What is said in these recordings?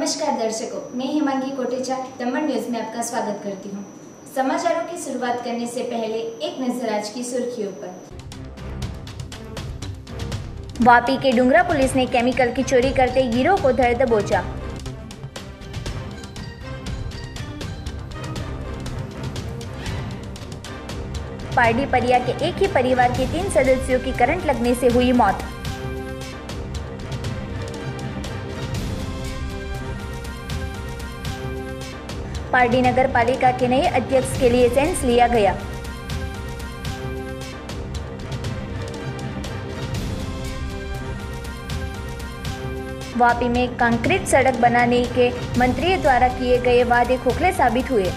नमस्कार दर्शकों, मैं हिमांगी कोटेचा दमन न्यूज में आपका स्वागत करती हूं। समाचारों की शुरुआत करने से पहले एक नजर आज की सुर्खियों पर। वापी के डुंगरा पुलिस ने केमिकल की चोरी करते गिरोह को धर दबोचा। पारडी परिया के एक ही परिवार के 3 सदस्यों की करंट लगने से हुई मौत। पारडी नगर पालिका के नए अध्यक्ष के लिए सेंस लिया गया। वापी में कंक्रीट सड़क बनाने के मंत्री द्वारा किए गए वादे खोखले साबित हुए।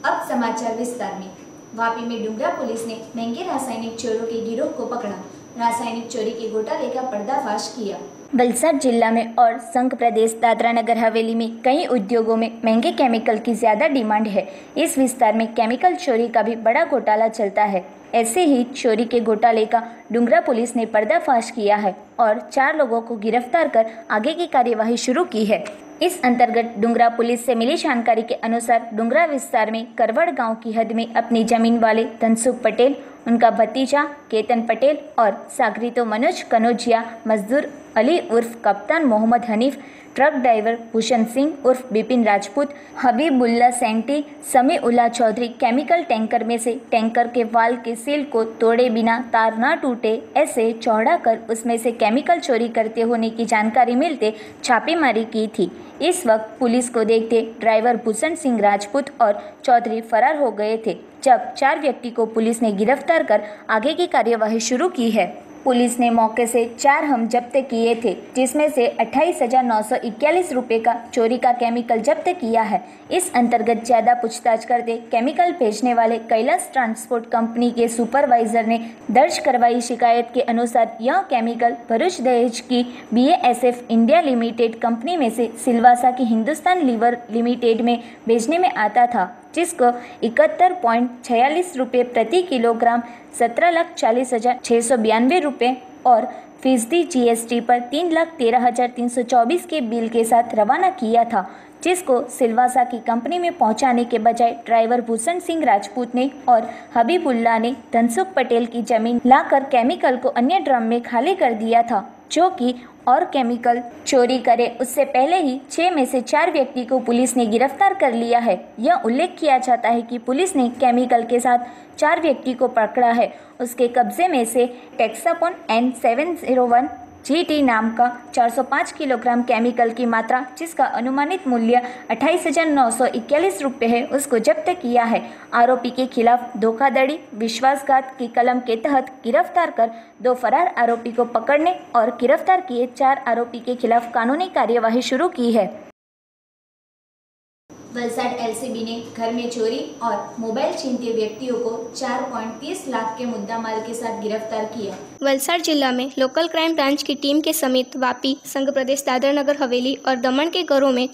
अब समाचार विस्तार में। वापी में डुंगरा पुलिस ने महंगे रासायनिक चोरों के गिरोह को पकड़ा। रासायनिक चोरी के घोटाले का पर्दाफाश किया। वलसाड जिला में और संघ प्रदेश दादरा नगर हवेली में कई उद्योगों में महंगे केमिकल की ज्यादा डिमांड है। इस विस्तार में केमिकल चोरी का भी बड़ा घोटाला चलता है। ऐसे ही चोरी के घोटाले का डुंगरा पुलिस ने पर्दाफाश किया है और 4 लोगों को गिरफ्तार कर आगे की कार्यवाही शुरू की है। इस अंतर्गत डुंगरा पुलिस से मिली जानकारी के अनुसार डुंगरा विस्तार में करवड़ गांव की हद में अपनी जमीन वाले धनसुख पटेल, उनका भतीजा केतन पटेल और सागरीतो मनोज कनौजिया, मजदूर अली उर्फ कप्तान मोहम्मद हनीफ, ट्रक ड्राइवर भूषण सिंह उर्फ बिपिन राजपूत, हबीबुल्ला सेंटी, समीउल्ला चौधरी केमिकल टैंकर में से टैंकर के वाल के सील को तोड़े बिना तार न टूटे ऐसे चौड़ा कर उसमें से केमिकल चोरी करते होने की जानकारी मिलते छापेमारी की थी। इस वक्त पुलिस को देखते ड्राइवर भूषण सिंह राजपूत और चौधरी फरार हो गए थे, जब 4 व्यक्ति को पुलिस ने गिरफ्तार कर आगे की कार्यवाही शुरू की है। पुलिस ने मौके से 4 हम जब्त किए थे, जिसमें से 28,941 रुपये का चोरी का केमिकल जब्त किया है। इस अंतर्गत ज्यादा पूछताछ करते केमिकल भेजने वाले कैलाश ट्रांसपोर्ट कंपनी के सुपरवाइजर ने दर्ज करवाई शिकायत के अनुसार यह केमिकल भरूच दहेज की BASF इंडिया लिमिटेड कंपनी में से सिलवासा की हिंदुस्तान लीवर लिमिटेड में भेजने में आता था, जिसको 71.46 रुपये प्रति किलोग्राम 17,40,692 रुपये और फीसदी GST पर 3,13,324 के बिल के साथ रवाना किया था, जिसको सिलवासा की कंपनी में पहुंचाने के बजाय ड्राइवर भूषण सिंह राजपूत ने और हबीबुल्ला ने धनसुख पटेल की जमीन लाकर केमिकल को अन्य ड्रम में खाली कर दिया था, जो कि और केमिकल चोरी करे उससे पहले ही 6 में से 4 व्यक्ति को पुलिस ने गिरफ्तार कर लिया है। यह उल्लेख किया जाता है कि पुलिस ने केमिकल के साथ 4 व्यक्ति को पकड़ा है। उसके कब्जे में से टेक्सापोन N701 GT नाम का 405 किलोग्राम केमिकल की मात्रा, जिसका अनुमानित मूल्य 28,941 रुपये है, उसको जब्त किया है। आरोपी के खिलाफ धोखाधड़ी विश्वासघात की कलम के तहत गिरफ्तार कर 2 फरार आरोपी को पकड़ने और गिरफ्तार किए 4 आरोपी के खिलाफ कानूनी कार्यवाही शुरू की है। वलसाड LCB ने घर में चोरी और मोबाइल छीनते व्यक्तियों को 4.30 लाख के मुद्दामाल के साथ गिरफ्तार किया। वलसाड जिला में लोकल क्राइम ब्रांच की टीम के समेत वापी, संघ प्रदेश दादरा नगर हवेली और दमन के घरों में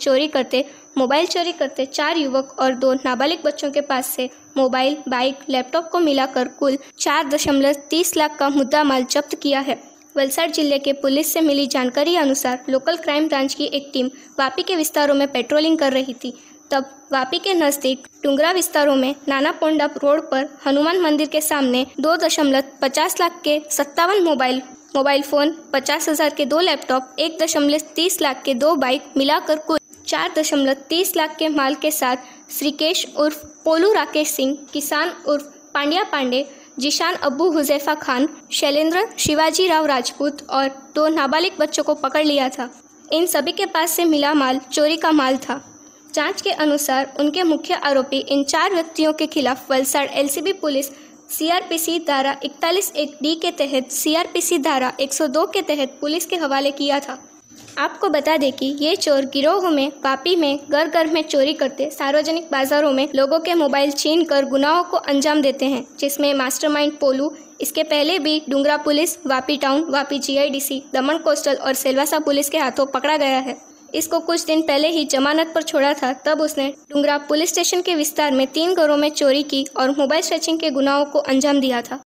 मोबाइल चोरी करते 4 युवक और 2 नाबालिग बच्चों के पास से मोबाइल, बाइक, लैपटॉप को मिलाकर कुल 4.30 लाख का मुद्दामाल जब्त किया है। वलसाड जिले के पुलिस से मिली जानकारी अनुसार लोकल क्राइम ब्रांच की एक टीम वापी के विस्तारों में पेट्रोलिंग कर रही थी, तब वापी के नज़दीक डुंगरा विस्तारों में नाना पोंडा रोड पर हनुमान मंदिर के सामने 2.50 लाख के 57 मोबाइल फ़ोन, 50,000 के 2 लैपटॉप, 1.30 लाख के 2 बाइक मिलाकर कुल 4.30 लाख के माल के साथ श्रीकेश उर्फ पोलू राकेश सिंह, किसान उर्फ पांड्या पांडे, जिशान अब्बू हुजैफा खान, शैलेंद्र शिवाजी राव राजपूत और 2 नाबालिग बच्चों को पकड़ लिया था। इन सभी के पास से मिला माल चोरी का माल था। जांच के अनुसार उनके मुख्य आरोपी इन 4 व्यक्तियों के खिलाफ वलसाड LCB पुलिस CRPC धारा 41(1)D के तहत CRPC धारा 102 के तहत पुलिस के हवाले किया था। आपको बता दें कि ये चोर गिरोह में वापी में घर घर में चोरी करते, सार्वजनिक बाजारों में लोगों के मोबाइल छीन कर गुनाहों को अंजाम देते हैं, जिसमें मास्टरमाइंड पोलू इसके पहले भी Dungra police, Vapi town, Vapi GIDC, दमन कोस्टल और सिलवासा पुलिस के हाथों पकड़ा गया है। इसको कुछ दिन पहले ही जमानत पर छोड़ा था, तब उसने डुंगरा पुलिस स्टेशन के विस्तार में 3 घरों में चोरी की और मोबाइल स्नैचिंग के गुनाहों को अंजाम दिया था।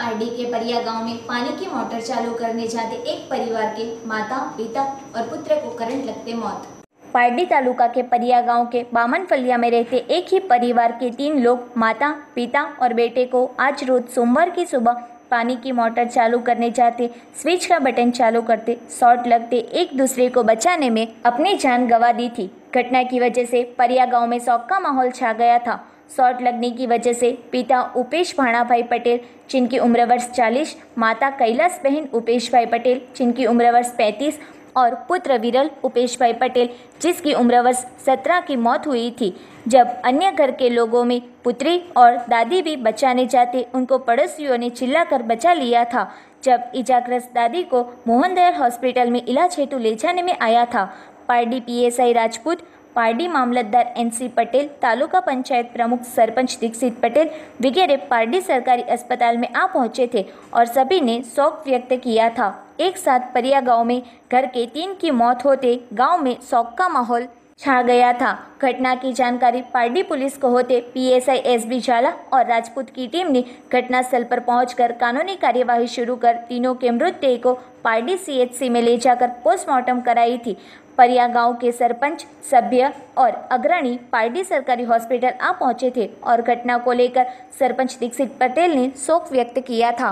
पारडी के परिया गांव में पानी की मोटर चालू करने जाते एक परिवार के माता, पिता और पुत्र को करंट लगते मौत। पारडी तालुका के परिया गांव के बामनफलिया में रहते एक ही परिवार के 3 लोग माता, पिता और बेटे को आज रोज सोमवार की सुबह पानी की मोटर चालू करने जाते स्विच का बटन चालू करते शॉर्ट लगते एक दूसरे को बचाने में अपनी जान गंवा दी थी। घटना की वजह से परिया गांव में शौक का माहौल छा गया था। शॉर्ट लगने की वजह से पिता उपेश भाणाभाई पटेल जिनकी उम्र वर्ष 40, माता कैलाश बहन उपेश भाई पटेल जिनकी उम्र वर्ष 35 और पुत्र विरल उपेश भाई पटेल जिसकी उम्र वर्ष 17 की मौत हुई थी। जब अन्य घर के लोगों में पुत्री और दादी भी बचाने जाते उनको पड़ोसियों ने चिल्लाकर बचा लिया था। जब इजाग्रस्त दादी को मोहनदयाल हॉस्पिटल में इलाज हेतु ले जाने में आया था। पारडी पीएसआई राजपूत, पारडी मामलतदार एनसी पटेल, तालुका पंचायत प्रमुख सरपंच दीक्षित पटेल वगैरह पारडी सरकारी अस्पताल में आ पहुंचे थे और सभी ने शोक व्यक्त किया था। एक साथ परिया गांव में घर के 3 की मौत होते गांव में शोक का माहौल छा गया था। घटना की जानकारी पारडी पुलिस को होते पीएसआई एसबी झाला और राजपूत की टीम ने घटनास्थल पर पहुंचकर कानूनी कार्यवाही शुरू कर तीनों के मृतदेह को पारडी सीएचसी में ले जाकर पोस्टमार्टम कराई थी। परिया गांव के सरपंच, सभ्य और अग्रणी पारडी सरकारी हॉस्पिटल आ पहुंचे थे और घटना को लेकर सरपंच दीक्षित पटेल ने शोक व्यक्त किया था।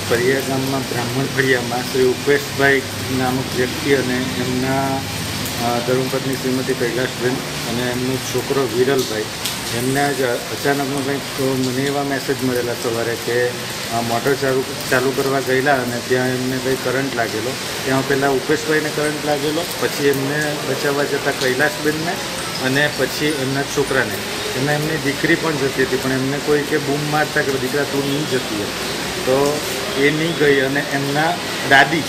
परिया गाम में ब्राह्मण फड़िया में श्री उपेशभाई नामक व्यक्ति और एमना धर्मपत्नी श्रीमती कैलाशबेन और एमनो छोकरो विरलभाई एमने अचानक में कंईक मने एवा मैसेज मळेला सवारे के मोटर चालू करवा गयेला अने त्यां एमने कंई करंट लागेलो। त्यां पहेला उपेशभाईने करंट लागेलो, पछी एमने बचाववा जता कैलाशबेनने अने पछी एमना छोकराने एमने एमनी दीकरी पण जती हती पण एमने कोई के बूम मारता के दीकरा तू नहीं जती है तो ए नहीं गई अने एमना दादी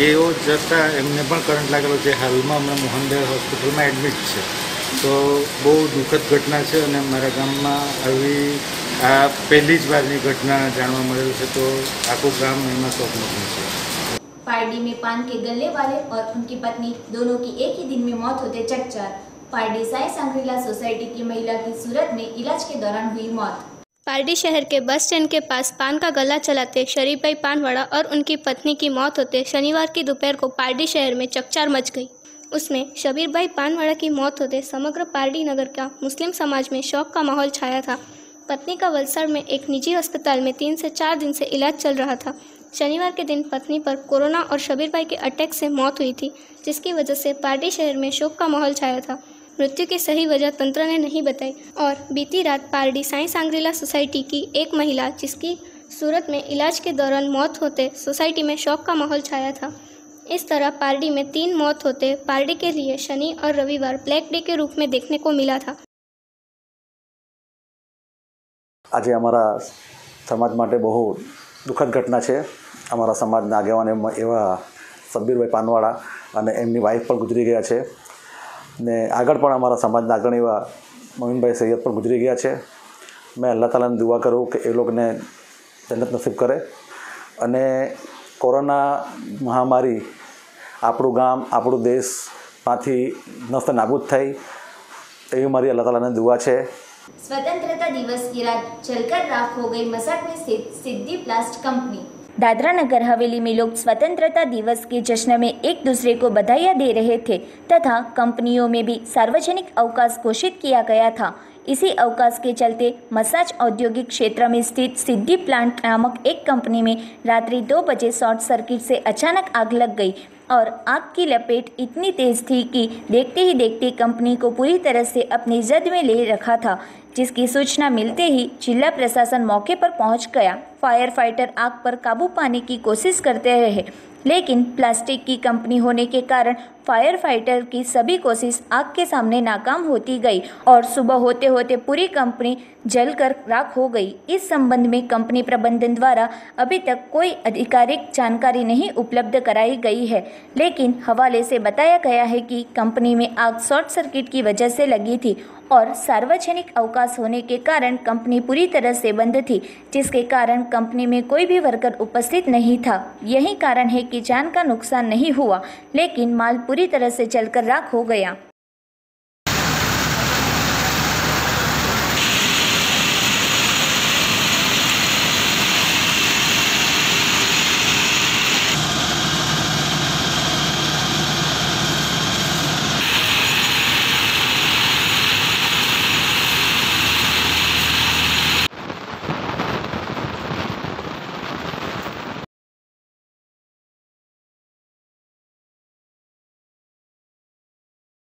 एओ जता एमने पण करंट लागेलो जे हालमां हमणां मोहनदयाल होस्पिटल में एडमिट है। तो बहुत दुखद घटना है और मारा गाम में आवी आ पहली ज बारनी घटना जाणवा मळेल छे तो आखुं गाम एमां शोकमग्न छे। पारडी में पान के गल्ले वाले और उनकी पत्नी दोनों की एक ही दिन में मौत होते चकचार। पारडी साई सांगरीला सोसाइटी की महिला की सूरत में इलाज के दौरान हुई मौत। पारडी शहर के बस स्टैंड के पास पान का गला चलाते शरीफ भाई पानवाड़ा और उनकी पत्नी की मौत होते शनिवार की दोपहर को पारडी शहर में चकचार मच गई। उसमें शबीर भाई पानवाड़ा की मौत होते समग्र पारडी नगर का मुस्लिम समाज में शोक का माहौल छाया था। पत्नी का वलसाड़ में एक निजी अस्पताल में 3 से 4 दिन से इलाज चल रहा था। शनिवार के दिन पत्नी पर कोरोना और शबीर भाई के अटैक से मौत हुई थी, जिसकी वजह से पारडी शहर में शोक का माहौल छाया था। मृत्यु की सही वजह तंत्र ने नहीं बताई और बीती रात पारडी साई सांगरीला सोसाइटी की एक महिला जिसकी सूरत में इलाज के दौरान मौत होते सोसाइटी में शोक का माहौल छाया था। इस तरह पारडी में 3 मौत होते पारडी के लिए शनि और रविवार ब्लैक डे के रूप में देखने को मिला था। आज अमरा समाज माटे बहु दुखद घटना है। अमरा समाज आगेवान एवं शबीर भाई पानवाड़ा और एमनी वाइफ पर गुजरी गया है ने आगळ पण अमरा समाज अग्रणी एवं मोमिन भाई सैयद पर गुजरी गया है। मैं अल्लाह ताला ने दुआ करूँ कि ए लोग ने जन्नत नसीब करे अने कोरोना महामारी આપણું ગામ આપણું દેશ માંથી નસ્ત નાબૂદ થાય એવી મારી અલ્લાહ તાલાને દુઆ છે। स्वतंत्रता दिवस की रात जलकर राख हो गई मसट में स्थित सिद्धि प्लास्ट कंपनी। दादरा नगर हवेली में लोग स्वतंत्रता दिवस के जश्न में एक दूसरे को बधाइयाँ दे रहे थे तथा कंपनियों में भी सार्वजनिक अवकाश घोषित किया गया था। इसी अवकाश के चलते मसाज औद्योगिक क्षेत्र में स्थित सिद्धि प्लांट नामक एक कंपनी में रात्रि 2 बजे शॉर्ट सर्किट से अचानक आग लग गई और आग की लपेट इतनी तेज थी कि देखते ही देखते कंपनी को पूरी तरह से अपनी जद में ले रखा था, जिसकी सूचना मिलते ही जिला प्रशासन मौके पर पहुंच गया। फायर फाइटर आग पर काबू पाने की कोशिश करते रहे, लेकिन प्लास्टिक की कंपनी होने के कारण फायर फाइटर की सभी कोशिश आग के सामने नाकाम होती गई और सुबह होते होते पूरी कंपनी जलकर राख हो गई। इस संबंध में कंपनी प्रबंधन द्वारा अभी तक कोई आधिकारिक जानकारी नहीं उपलब्ध कराई गई है, लेकिन हवाले से बताया गया है कि कंपनी में आग शॉर्ट सर्किट की वजह से लगी थी और सार्वजनिक अवकाश होने के कारण कंपनी पूरी तरह से बंद थी, जिसके कारण कंपनी में कोई भी वर्कर उपस्थित नहीं था। यही कारण है कि जान का नुकसान नहीं हुआ, लेकिन माल पूरी तरह से जलकर राख हो गया।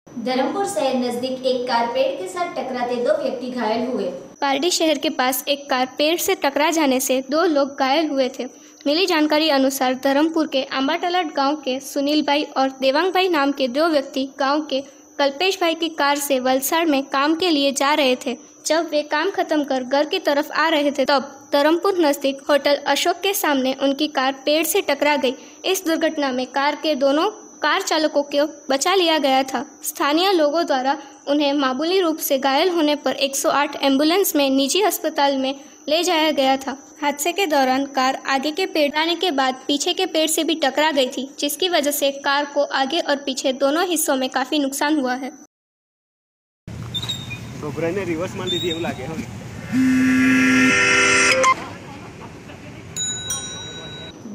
धर्मपुर शहर नजदीक एक कार पेड़ के साथ टकराते 2 व्यक्ति घायल हुए। पारडी शहर के पास एक कार पेड़ से टकरा जाने से 2 लोग घायल हुए थे। मिली जानकारी अनुसार धर्मपुर के आंबाटलाट गांव के सुनील भाई और देवांग भाई नाम के 2 व्यक्ति गांव के कल्पेश भाई की कार से वलसाड़ में काम के लिए जा रहे थे। जब वे काम खत्म कर घर की तरफ आ रहे थे, तब धर्मपुर नजदीक होटल अशोक के सामने उनकी कार पेड़ से टकरा गई। इस दुर्घटना में कार के दोनों कार चालकों को बचा लिया गया था। स्थानीय लोगों द्वारा उन्हें मामूली रूप से घायल होने पर 108 एम्बुलेंस में निजी अस्पताल में ले जाया गया था। हादसे के दौरान कार आगे के पेड़ आने के बाद पीछे के पेड़ से भी टकरा गई थी, जिसकी वजह से कार को आगे और पीछे दोनों हिस्सों में काफी नुकसान हुआ है।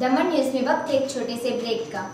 दमन न्यूज में वक्त एक छोटे से ब्रेक का।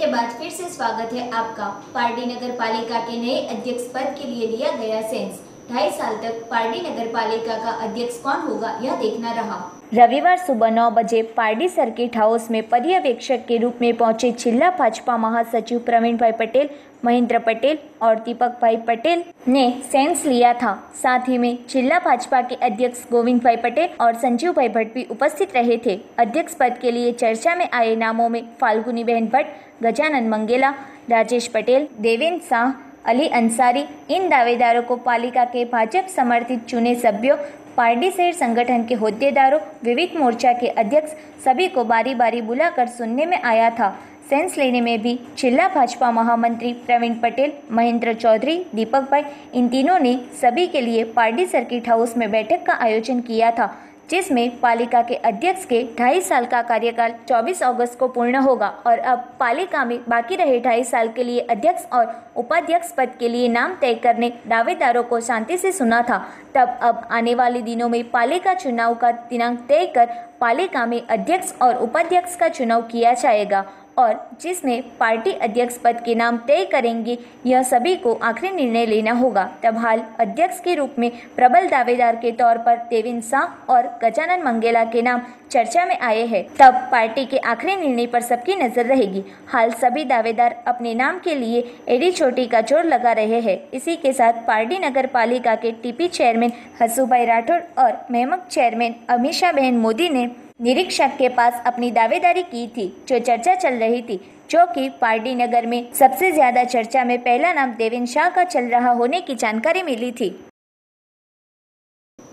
बाद फिर से स्वागत है आपका। पारडी नगर पालिका के नए अध्यक्ष पद के लिए लिया गया सेंस। 2.5 साल तक पारडी नगर पालिका का अध्यक्ष कौन होगा यह देखना रहा। रविवार सुबह 9 बजे पारडी सर्किट हाउस में पर्यवेक्षक के रूप में पहुंचे जिला भाजपा महासचिव प्रवीण भाई पटेल, महेंद्र पटेल और दीपक भाई पटेल ने सेंस लिया था। साथ ही में जिला भाजपा के अध्यक्ष गोविंद भाई पटेल और संजीव भाई भट्ट भी उपस्थित रहे थे। अध्यक्ष पद के लिए चर्चा में आए नामों में फाल्गुनी बहन भट्ट, गजानन मंगेला, राजेश पटेल, देवेंद्र शाह, अली अंसारी। इन दावेदारों को पालिका के भाजपा समर्थित चुने सभ्यों, पारडी शहर संगठन के होद्देदारों, विविध मोर्चा के अध्यक्ष सभी को बारी बारी बुलाकर सुनने में आया था। सेंस लेने में भी जिला भाजपा महामंत्री प्रवीण पटेल, महेंद्र चौधरी, दीपक भाई, इन तीनों ने सभी के लिए पारडी सर्किट हाउस में बैठक का आयोजन किया था, जिसमें पालिका के अध्यक्ष के 2.5 साल का कार्यकाल 24 अगस्त को पूर्ण होगा और अब पालिका में बाकी रहे 2.5 साल के लिए अध्यक्ष और उपाध्यक्ष पद के लिए नाम तय करने दावेदारों को शांति से सुना था। तब अब आने वाले दिनों में पालिका चुनाव का दिनांक तय कर पालिका में अध्यक्ष और उपाध्यक्ष का चुनाव किया जाएगा और जिसमें पार्टी अध्यक्ष पद के नाम तय करेंगे, यह सभी को आखिरी निर्णय लेना होगा। तब हाल अध्यक्ष के रूप में प्रबल दावेदार के तौर पर देवेंद्र शाह और गजानन मंगेला के नाम चर्चा में आए हैं। तब पार्टी के आखिरी निर्णय पर सबकी नजर रहेगी। हाल सभी दावेदार अपने नाम के लिए एडी चोटी का जोर लगा रहे हैं। इसी के साथ पारडी नगर पालिका के टीपी चेयरमैन हसूभाई राठौड़ और मेमक चेयरमैन अमीषा बहन मोदी ने निरीक्षक के पास अपनी दावेदारी की थी, जो चर्चा चल रही थी, जो कि पारडी नगर में सबसे ज्यादा चर्चा में पहला नाम देवेंद्र शाह का चल रहा होने की जानकारी मिली थी।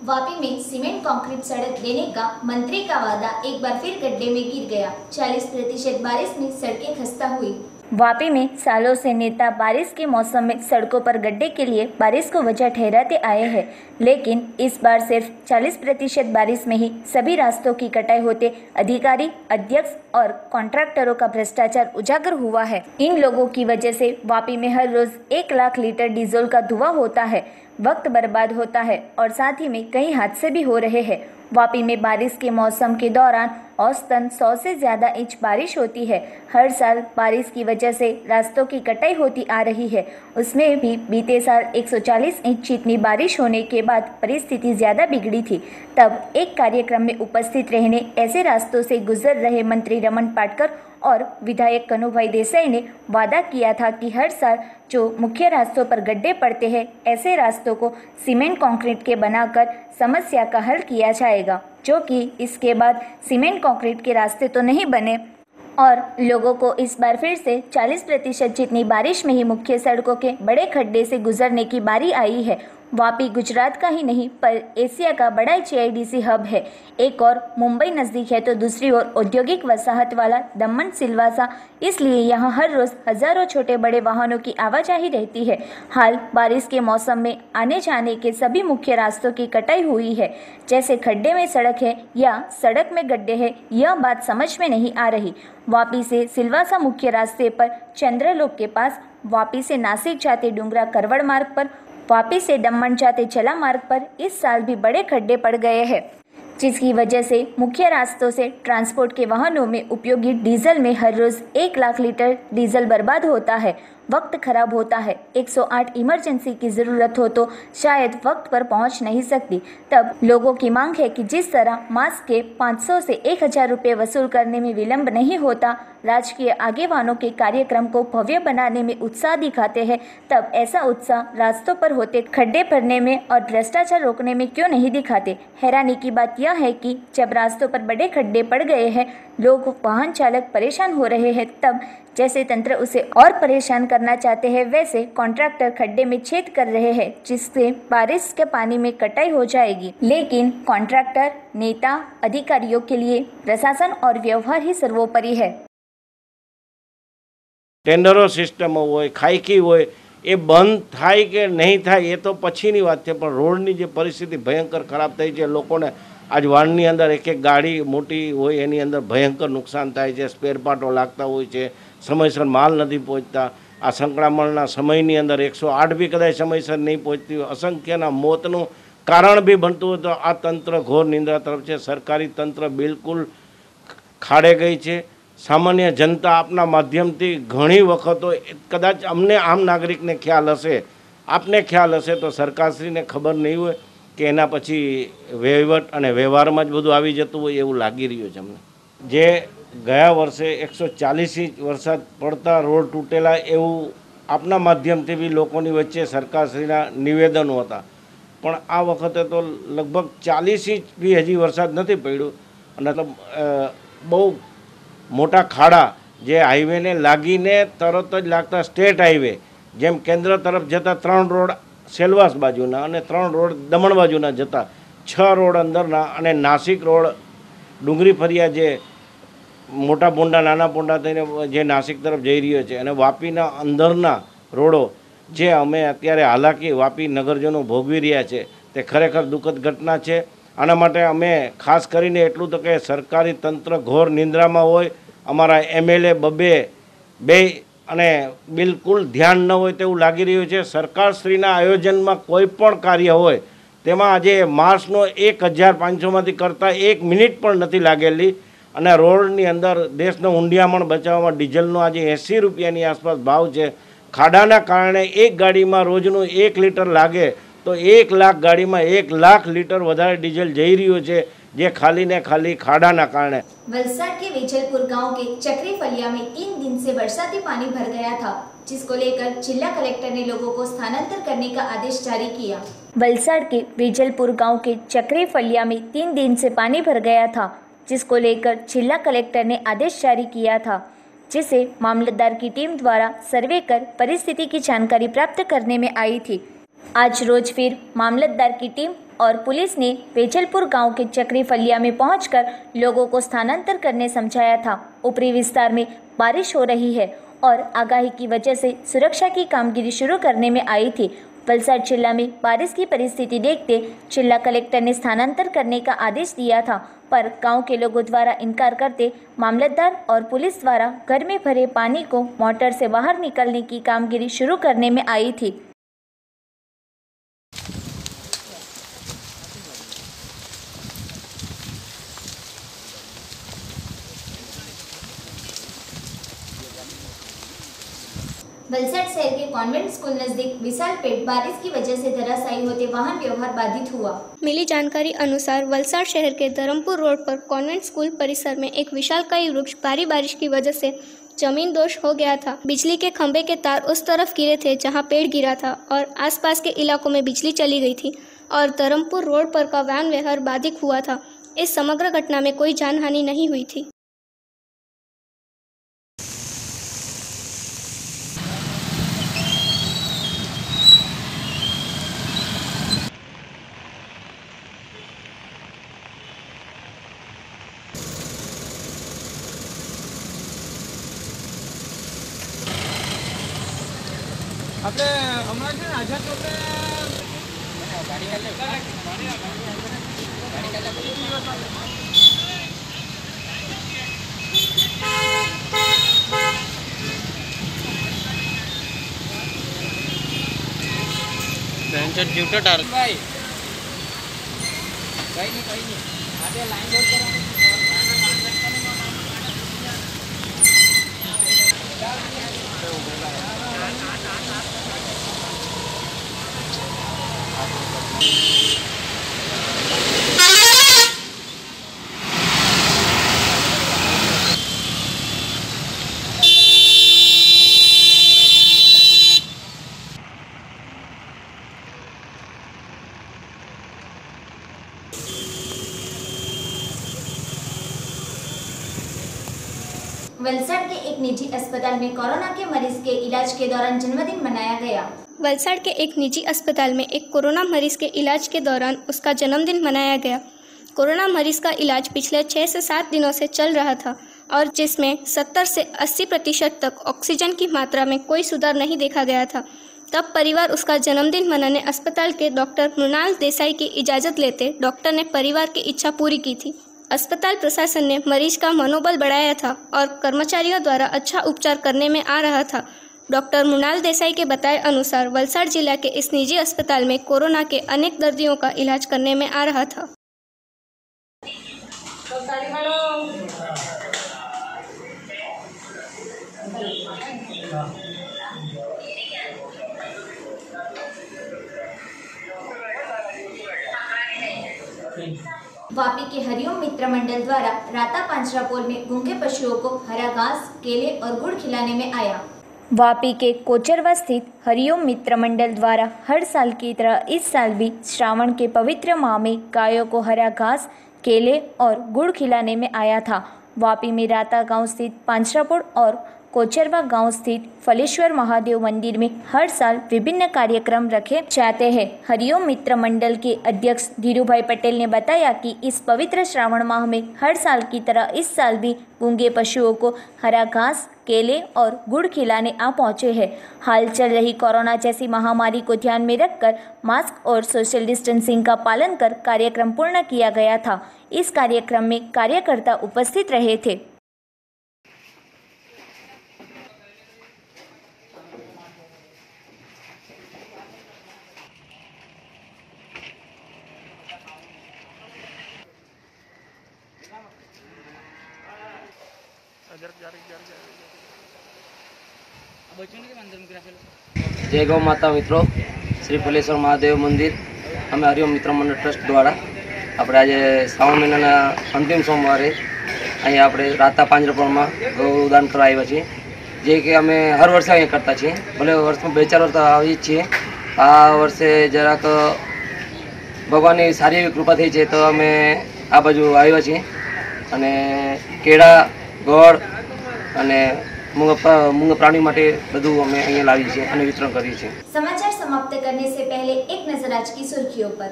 वापी में सीमेंट कंक्रीट सड़क देने का मंत्री का वादा एक बार फिर गड्ढे में गिर गया। 40% बारिश में सड़कें खस्ता हुई। वापी में सालों से नेता बारिश के मौसम में सड़कों पर गड्ढे के लिए बारिश को वजह ठहराते आए हैं, लेकिन इस बार सिर्फ 40% बारिश में ही सभी रास्तों की कटाई होते अधिकारी, अध्यक्ष और कॉन्ट्रैक्टरों का भ्रष्टाचार उजागर हुआ है। इन लोगों की वजह से वापी में हर रोज 1 लाख लीटर डीजल का धुआं होता है, वक्त बर्बाद होता है और साथ ही में कई हादसे भी हो रहे हैं। वापी में बारिश के मौसम के दौरान औसतन 100 से ज़्यादा इंच बारिश होती है। हर साल बारिश की वजह से रास्तों की कटाई होती आ रही है। उसमें भी बीते साल 140 इंच जितनी बारिश होने के बाद परिस्थिति ज़्यादा बिगड़ी थी। तब एक कार्यक्रम में उपस्थित रहने ऐसे रास्तों से गुजर रहे मंत्री रमन पाटकर और विधायक कन्हूभाई देसाई ने वादा किया था कि हर साल जो मुख्य रास्तों पर गड्ढे पड़ते हैं, ऐसे रास्तों को सीमेंट कंक्रीट के बनाकर समस्या का हल किया जाएगा, जो कि इसके बाद सीमेंट कंक्रीट के रास्ते तो नहीं बने और लोगों को इस बार फिर से 40% जितनी बारिश में ही मुख्य सड़कों के बड़े खड्डे से गुजरने की बारी आई है। वापी गुजरात का ही नहीं पर एशिया का बड़ा GIDC हब है। एक और मुंबई नज़दीक है तो दूसरी ओर औद्योगिक वसाहत वाला दमन सिलवासा, इसलिए यहाँ हर रोज़ हज़ारों छोटे बड़े वाहनों की आवाजाही रहती है। हाल बारिश के मौसम में आने जाने के सभी मुख्य रास्तों की कटाई हुई है। जैसे खड्डे में सड़क है या सड़क में गड्ढे हैं, यह बात समझ में नहीं आ रही। वापी से सिलवासा मुख्य रास्ते पर चंद्रलोक के पास, वापी से नासिक जाते डुंगरा करवड़ मार्ग पर, वापी से दमन जाते चला मार्ग पर इस साल भी बड़े खड्डे पड़ गए हैं, जिसकी वजह से मुख्य रास्तों से ट्रांसपोर्ट के वाहनों में उपयोगी डीजल में हर रोज 1 लाख लीटर डीजल बर्बाद होता है, वक्त खराब होता है। 108 इमरजेंसी की ज़रूरत हो तो शायद वक्त पर पहुंच नहीं सकती। तब लोगों की मांग है कि जिस तरह मास्क के 500 से 1000 रुपये वसूल करने में विलंब नहीं होता, राजकीय आगेवानों के कार्यक्रम को भव्य बनाने में उत्साह दिखाते हैं, तब ऐसा उत्साह रास्तों पर होते खड्डे भरने में और भ्रष्टाचार रोकने में क्यों नहीं दिखाते। हैरानी की बात यह है कि जब रास्तों पर बड़े खड्डे पड़ गए हैं, लोग वाहन चालक परेशान हो रहे हैं, तब जैसे तंत्र उसे और परेशान करना चाहते हैं, वैसे कॉन्ट्रैक्टर खड्डे में छेद कर रहे हैं, जिससे बारिश के पानी में कटाई हो जाएगी। लेकिन कॉन्ट्रैक्टर, नेता, अधिकारियों के लिए प्रशासन और व्यवहार ही सर्वोपरि है। टेंडरो सिस्टम होय, खाईकी होय, એ બંધ થાય કે નહીં થાય એ તો પછીની વાત છે, પણ રોડની જે પરિસ્થિતિ ભયંકર ખરાબ થઈ છે, લોકોને આજ વાળની અંદર એક એક ગાડી મોટી હોય એની અંદર ભયંકર નુકસાન થાય છે, સ્પેર પાર્ટો લાગતા હોય છે, સમયસર માલ નથી પહોંચતા। આ સંક્રમણના સમયની અંદર 108 બી કદાચ સમયસર નહીં પહોંચતી હોય, અસંખ્યના મોતનું કારણ બી બનતું હોય, તો આ તંત્ર ઘોર નિંદ્રા તરફ છે। સરકારી તંત્ર બિલકુલ ખાડે ગઈ છે। सामान्य जनता आपना माध्यम थी घणी वखतो कदाच अमने आम नागरिक ने ख्याल हशे आपने ख्याल हशे तो सरकारश्रीने खबर नहीं હોય કે એના પછી વહીવટ અને વ્યવહારમાં જ બધું આવી જતું હોય એવું લાગી રહ્યું છે અમને। જે ગયા વર્ષે 140 ઇંચ વરસાદ પડતા રોડ તૂટેલા એવું આપના માધ્યમથી બી લોકોની વચ્ચે સરકારશ્રીના નિવેદનો હતા, પણ આ વખતે તો લગભગ 40 ઇંચ બી હજી વરસાદ નથી પડ્યો અને બહુ મોટા ખાડા જે હાઈવેને લાગીને તરત જ લાગતા સ્ટેટ હાઈવે જેમ કેન્દ્ર તરફ જતા 3 રોડ સેલવાસ બાજુના અને 3 રોડ દમણ બાજુના જતા 6 રોડ અંદરના અને નાસિક રોડ ડુંગરી ફરિયા જે મોટા પોંડા નાના પોંડા થઈને જે નાસિક તરફ જઈ રહ્યો છે અને વાપીના અંદરના રોડો જે અમે અત્યારે હાલાકી વાપી નગરજનો ભોગવી રહ્યા છે તે ખરેખર દુઃખદ ઘટના છે। આના માટે અમે ખાસ કરીને એટલું તો કે સરકારી તંત્ર ઘોર નિંદ્રામાં હોય, અમારા એમએલએ બે અને બિલકુલ ધ્યાન ન હોય તેવું લાગી રહ્યું છે। સરકારશ્રીના આયોજનમાં કોઈ પણ કાર્ય હોય તેમાં આજે માર્ચનો 1500માંથી કરતાં 1 મિનિટ પણ નથી લાગેલી અને રોડની અંદર દેશનો ઊંડિયામણ બચાવવામાં ડીઝલનો આજે 80 રૂપિયાની આસપાસ ભાવ છે। ખાડાના કારણે એક ગાડીમાં રોજનું 1 લીટર લાગે તો 1 લાખ ગાડીમાં 1 લાખ લીટર વધારે ડીઝલ જઈ રહ્યું છે જે खाली ने खाली खाड़ा ना कारण। वलसाड के वेजलपुर गांव के चक्री फलिया में 3 दिन से बरसाती पानी भर गया था, जिसको लेकर जिला कलेक्टर ने लोगों को स्थानांतर करने का आदेश जारी किया। वलसाड के वेजलपुर गांव के चक्री फलिया में 3 दिन से पानी भर गया था, जिसको लेकर जिला कलेक्टर ने आदेश जारी किया था, जिसे मामलतदार की टीम द्वारा सर्वे कर परिस्थिति की जानकारी प्राप्त करने में आई थी। आज रोज फिर मामलतदार की टीम और पुलिस ने वेजलपुर गांव के चक्री फलिया में पहुंचकर लोगों को स्थानांतर करने समझाया था। ऊपरी विस्तार में बारिश हो रही है और आगाही की वजह से सुरक्षा की कामगिरी शुरू करने में आई थी। वलसाड जिला में बारिश की परिस्थिति देखते जिला कलेक्टर ने स्थानांतर करने का आदेश दिया था, पर गांव के लोगों द्वारा इनकार करते मामलतदार और पुलिस द्वारा घर में भरे पानी को मोटर से बाहर निकलने की कामगिरी शुरू करने में आई थी। वलसाड शहर के कॉन्वेंट स्कूल नजदीक विशाल पेड़ बारिश की वजह से धराशायी होते वाहन व्यवहार बाधित हुआ। मिली जानकारी अनुसार वलसाड शहर के धरमपुर रोड पर कॉन्वेंट स्कूल परिसर में एक विशालकाय वृक्ष भारी बारिश की वजह से जमीन दोष हो गया था। बिजली के खंभे के तार उस तरफ गिरे थे जहां पेड़ गिरा था और आसपास के इलाकों में बिजली चली गई थी और धरमपुर रोड पर का वाहन व्यवहार बाधित हुआ था। इस समग्र घटना में कोई जानहानि नहीं हुई थी। આપણે હમણાં છે ને આઝાદ ચોકડે ગાડી કાલે જીવતો ટાર ભાઈ કઈ નહીં આજે લાઈન લોડ કરવાની वलसाड के एक निजी अस्पताल में कोरोना के मरीज के इलाज के दौरान जन्मदिन मनाया गया। वलसाड के एक निजी अस्पताल में एक कोरोना मरीज के इलाज के दौरान उसका जन्मदिन मनाया गया। कोरोना मरीज का इलाज पिछले 6 से 7 दिनों से चल रहा था और जिसमें 70 से 80% तक ऑक्सीजन की मात्रा में कोई सुधार नहीं देखा गया था। तब परिवार उसका जन्मदिन मनाने अस्पताल के डॉक्टर मृणाल देसाई की इजाज़त लेते डॉक्टर ने परिवार की इच्छा पूरी की थी। अस्पताल प्रशासन ने मरीज का मनोबल बढ़ाया था और कर्मचारियों द्वारा अच्छा उपचार करने में आ रहा था। डॉक्टर मृणाल देसाई के बताए अनुसार वलसाड जिला के इस निजी अस्पताल में कोरोना के अनेक दर्दियों का इलाज करने में आ रहा था। वापी के हरिओम मित्र मंडल द्वारा राता पांचरापोल में गूंगे पशुओं को हरा घास, केले और गुड़ खिलाने में आया। वापी के कोचरवा स्थित हरिओम मित्र मंडल द्वारा हर साल की तरह इस साल भी श्रावण के पवित्र माह में गायों को हरा घास, केले और गुड़ खिलाने में आया था। वापी में राता गांव स्थित पांचरापोल और कोचरवा गांव स्थित फलेश्वर महादेव मंदिर में हर साल विभिन्न कार्यक्रम रखे जाते हैं। हरिओम मित्र मंडल के अध्यक्ष धीरूभाई पटेल ने बताया कि इस पवित्र श्रावण माह में हर साल की तरह इस साल भी गूंगे पशुओं को हरा घास, केले और गुड़ खिलाने आ पहुंचे हैं। हाल चल रही कोरोना जैसी महामारी को ध्यान में रखकर मास्क और सोशल डिस्टेंसिंग का पालन कर कार्यक्रम पूर्ण किया गया था। इस कार्यक्रम में कार्यकर्ता उपस्थित रहे थे। जय गौ माता मित्रों, श्री फलेश्वर महादेव मंदिर અમે હરિઓમ મિત્ર મંડળ ટ્રસ્ટ દ્વારા આપણે આજે શ્રાવણ મહિનાના અંતિમ સોમવારે અહીંયા આપણે રાતા પાંજરાપોળમાં ગૌદાન કરવા આવ્યા છીએ, જે કે અમે હર વર્ષે અહીંયા કરતા છીએ। ભલે વર્ષમાં 2-4 વર્ષ આવી જ છીએ। આ વર્ષે જરાક ભગવાનની સારી એવી કૃપા થઈ છે તો અમે આ બાજુ આવ્યા છીએ અને કેળા, ગોળ અને મૂંગ प्राणी માટે બધું અમે અહીંયા લાવીએ છીએ અને વિતરણ કરીએ છીએ। समाचार समाप्त करने से पहले एक नजर आज की सुर्खियों पर।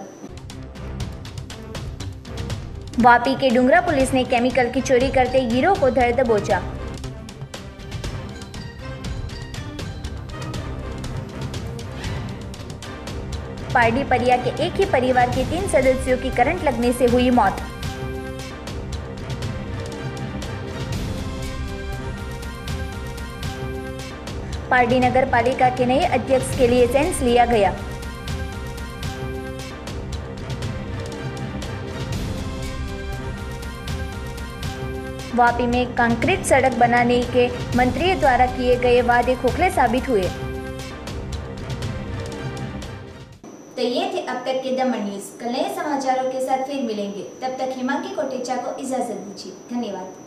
वापी के डुंगरा पुलिस ने केमिकल की चोरी करते गिरोह को धर दबोचा। पारडी परिया के एक ही परिवार के 3 सदस्यों की करंट लगने से हुई मौत। पारडी नगर पालिका के नए अध्यक्ष के लिए सेंस लिया गया। वापी में कंक्रीट सड़क बनाने के मंत्री द्वारा किए गए वादे खोखले साबित हुए। तो ये थे अब तक के दमन न्यूज। कल नए समाचारों के साथ फिर मिलेंगे। तब तक हिमांकी कोटेचा को इजाजत दीजिए। धन्यवाद।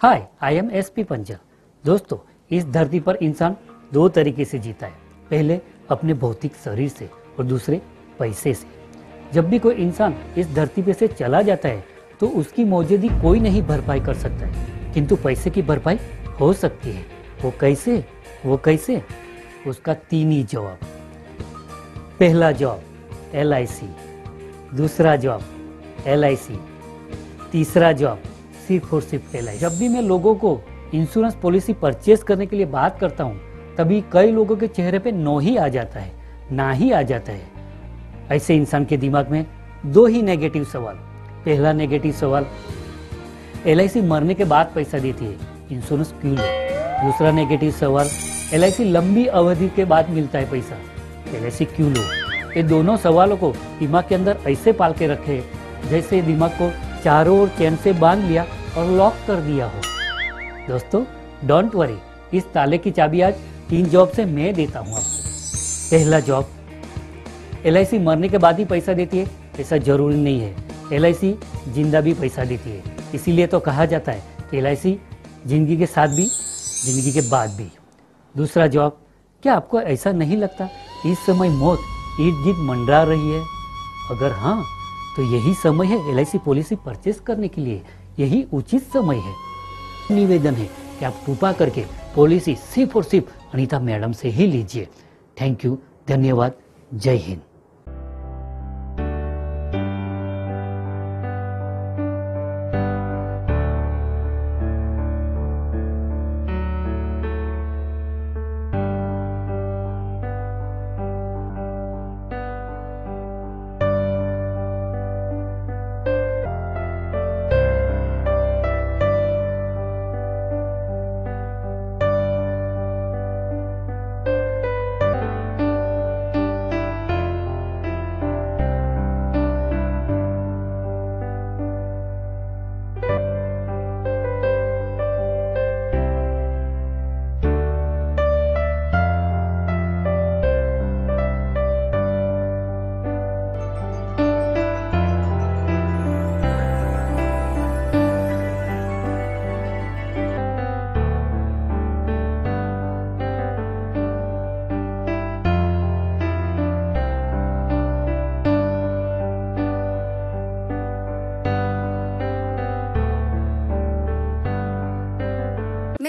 हाय, आई एम एसपी पंजा। दोस्तों, इस धरती पर इंसान 2 तरीके से जीता है, पहले अपने भौतिक शरीर से और दूसरे पैसे से। जब भी कोई इंसान इस धरती पे से चला जाता है तो उसकी मौजूदगी कोई नहीं भरपाई कर सकता है, किंतु पैसे की भरपाई हो सकती है। वो कैसे? उसका 3 ही जवाब। पहला जवाब LIC, दूसरा जवाब LIC, तीसरा जवाब सिर्फ और सिर्फ LIC। जब भी मैं लोगों को इंश्योरेंस पॉलिसी परचेज करने के लिए बात करता हूँ तभी कई लोगों के चेहरे पे नो ही आ जाता है, ना ही आ जाता है। ऐसे इंसान के दिमाग में 2 ही नेगेटिव सवाल। पहला नेगेटिव सवाल, LIC मरने के बाद पैसा देती है, इंश्योरेंस क्यों ले? दूसरा नेगेटिव सवाल, LIC लंबी अवधि के बाद मिलता है पैसा, LIC क्यों लो? ये दोनों सवालों को दिमाग के अंदर ऐसे पाल के रखे जैसे दिमाग को चारों ओर चैन से बांध लिया और लॉक कर दिया हो। दोस्तों, डोंट वरी, इस ताले की चाबी आज 3 जॉब से मैं देता हूँ आपको। पहला जॉब, LIC मरने के बाद ही पैसा देती है ऐसा जरूरी नहीं है, LIC जिंदा भी पैसा देती है। इसीलिए तो कहा जाता है कि LIC जिंदगी के साथ भी जिंदगी के बाद भी। दूसरा जॉब, क्या आपको ऐसा नहीं लगता इस समय मौत इर्द गिर्द मंडरा रही है? अगर हाँ, तो यही समय है LIC पॉलिसी परचेस करने के लिए, यही उचित समय है। निवेदन है कि आप कृपा करके पॉलिसी सिर्फ और सिर्फ अनीता मैडम से ही लीजिए। थैंक यू, धन्यवाद, जय Hind.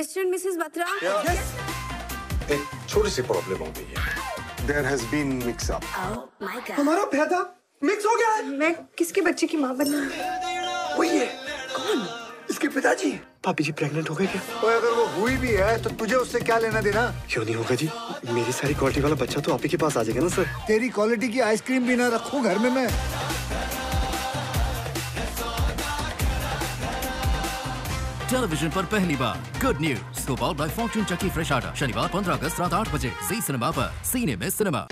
Mister and Mrs Batra. एक छोटी सी प्रॉब्लम हो गई है। There has been mix up. Oh my God. हमारा पैदा मिक्स हो गया है। मैं किसके बच्चे की माँ बनना? वही है। कौन? इसके पिताजी। भाभी जी प्रेग्नेंट हो गए क्या? और अगर वो हुई भी है तो तुझे उससे क्या लेना देना? क्यों नहीं होगा जी? मेरी सारी क्वालिटी वाला बच्चा तो आप ही के पास आ जाएगा ना सर। तेरी क्वालिटी की आइसक्रीम भी ना रखूं घर में मैं। टेलीविजन पर पहली बार good news, powered by Fortune चक्की फ्रेश आटा, शनिवार 15 अगस्त रात 8 बजे, जी सिनेमा पर, सीने में सिनेमा।